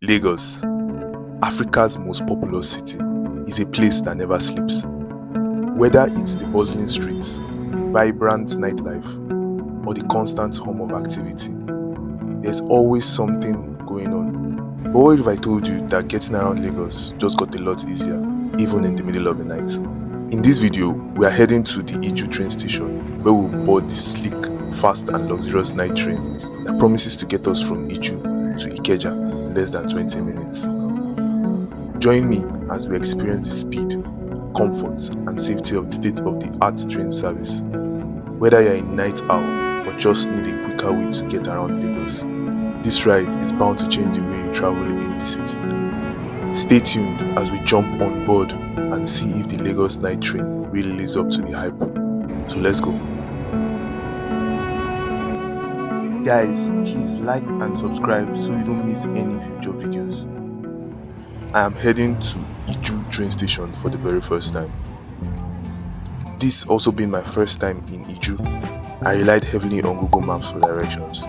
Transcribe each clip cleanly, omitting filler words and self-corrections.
Lagos, Africa's most populous city, is a place that never sleeps. Whether it's the bustling streets, vibrant nightlife, or the constant hum of activity, there's always something going on. But what if I told you that getting around Lagos just got a lot easier, even in the middle of the night? In this video, we are heading to the IJU Train Station, where we'll board the sleek, fast and luxurious night train that promises to get us from IJU to Ikeja in less than 20 minutes. Join me as we experience the speed, comfort and safety of the state-of-the-art train service. Whether you're a night owl or just need a quicker way to get around Lagos, this ride is bound to change the way you travel in the city. Stay tuned as we jump on board and see if the Lagos night train really lives up to the hype. So let's go. Guys, please like and subscribe so you don't miss any future videos. I am heading to IJU Train Station for the very first time. This also being my first time in IJU, I relied heavily on Google Maps for directions.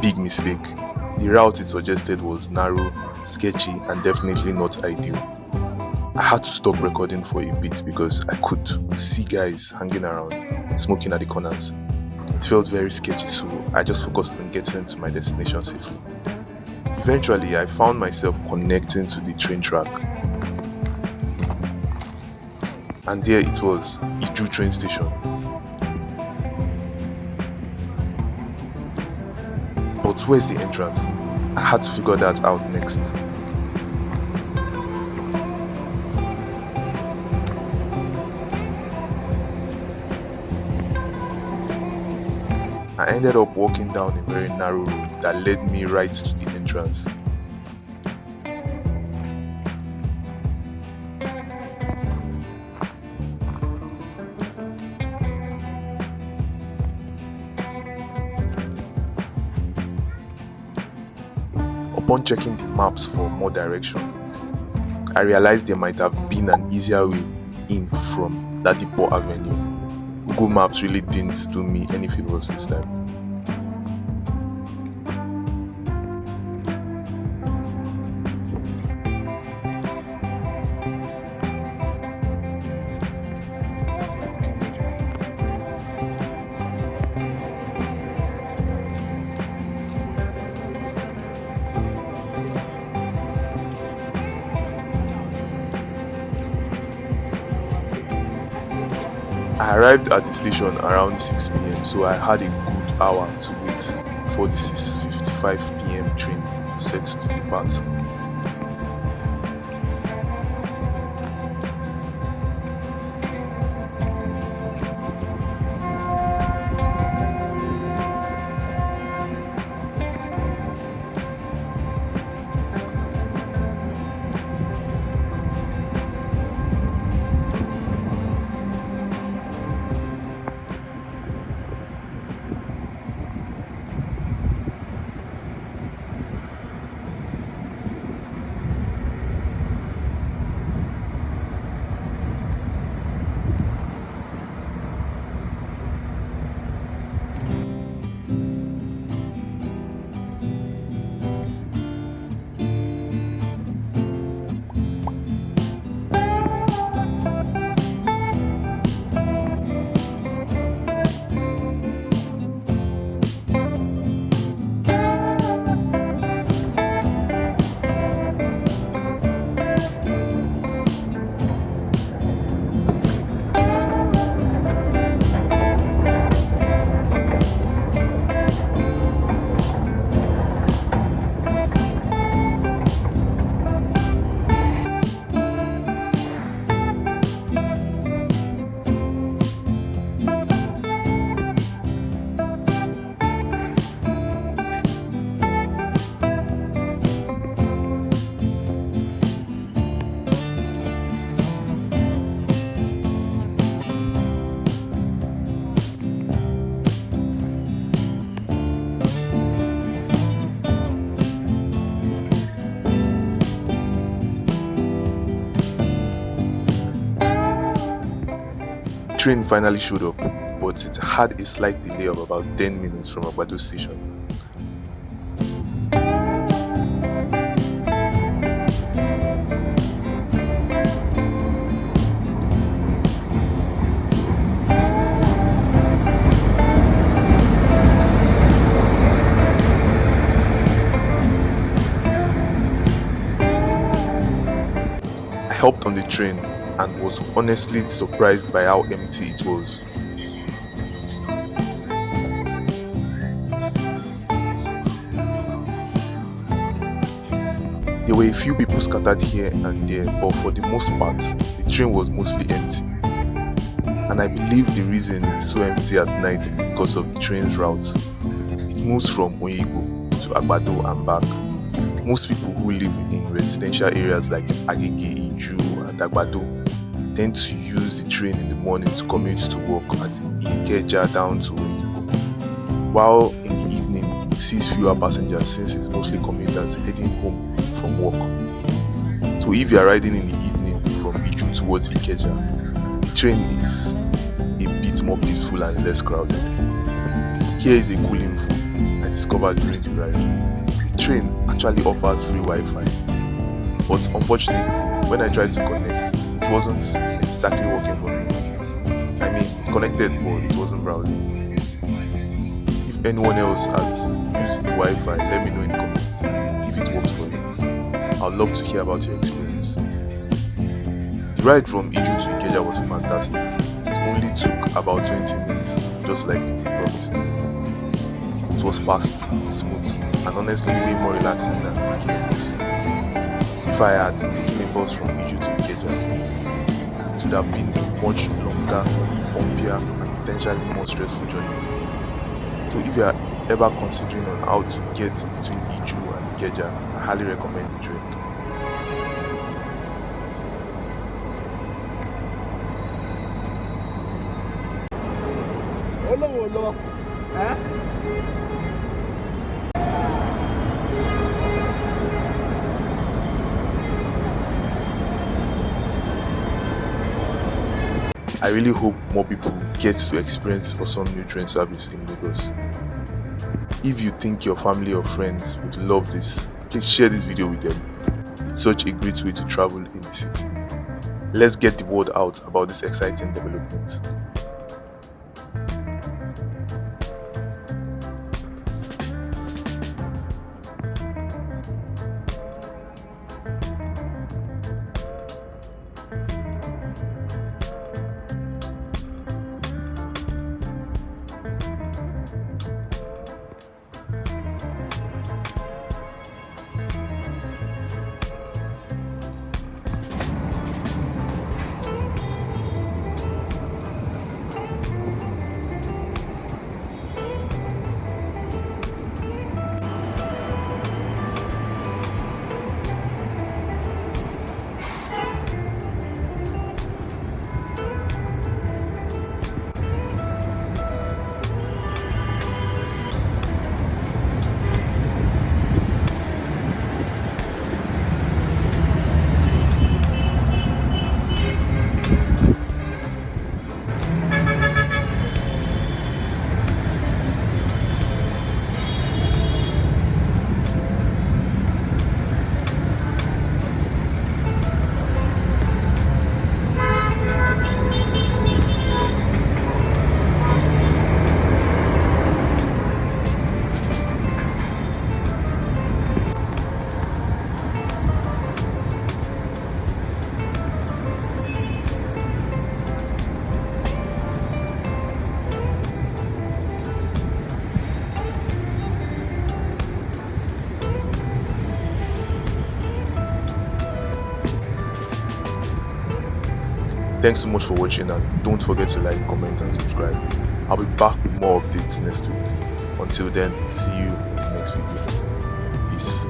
Big mistake. The route it suggested was narrow, sketchy and definitely not ideal. I had to stop recording for a bit because I could see guys hanging around, smoking at the corners. It felt very sketchy, so I just focused on getting to my destination safely. Eventually, I found myself connecting to the train track. And there it was, IJU Train Station. But where's the entrance? I had to figure that out next. I ended up walking down a very narrow road that led me right to the entrance. Upon checking the maps for more direction, I realized there might have been an easier way in from Ladipo Avenue. Google Maps really didn't do me any favors this time. I arrived at the station around 6 p.m, so I had a good hour to wait before the 6:55 p.m. train set to depart. train finally showed up, but but it had a slight delay of about 10 minutes from Agege Station. I hopped on the train and was honestly surprised by how empty it was. There were a few people scattered here and there, but for the most part, the train was mostly empty. And I believe the reason it's so empty at night is because of the train's route. It moves from Oyigbo to Agbado and back. Most people who live in residential areas like Agege, IJU and Agbado tend to use the train in the morning to commute to work at Ikeja down to Oyigbo, while in the evening it sees fewer passengers since it's mostly commuters heading home from work. So if you are riding in the evening from IJU towards Ikeja, the train is a bit more peaceful and less crowded. Here is a cool info I discovered during the ride. The train actually offers free Wi-Fi, but unfortunately, when I tried to connect, it wasn't exactly working for me. I mean, it connected, but it wasn't browsing. If anyone else has used the Wi-Fi, let me know in the comments if it worked for you. I'd love to hear about your experience. The ride from IJU to Ikeja was fantastic. It only took about 20 minutes, just like they promised. It was fast, smooth, and honestly way more relaxing than taking a bus. If I had taken a bus from IJU to Ikeja, it would have been a much longer, bumpier, and potentially more stressful journey. So if you are ever considering on how to get between IJU and Ikeja, I highly recommend the train. I really hope more people get to experience this awesome new train service in Lagos. If you think your family or friends would love this, please share this video with them. It's such a great way to travel in the city. Let's get the word out about this exciting development. Thanks so much for watching, and don't forget to like, comment and subscribe. I'll be back with more updates next week. Until then, see you in the next video. Peace.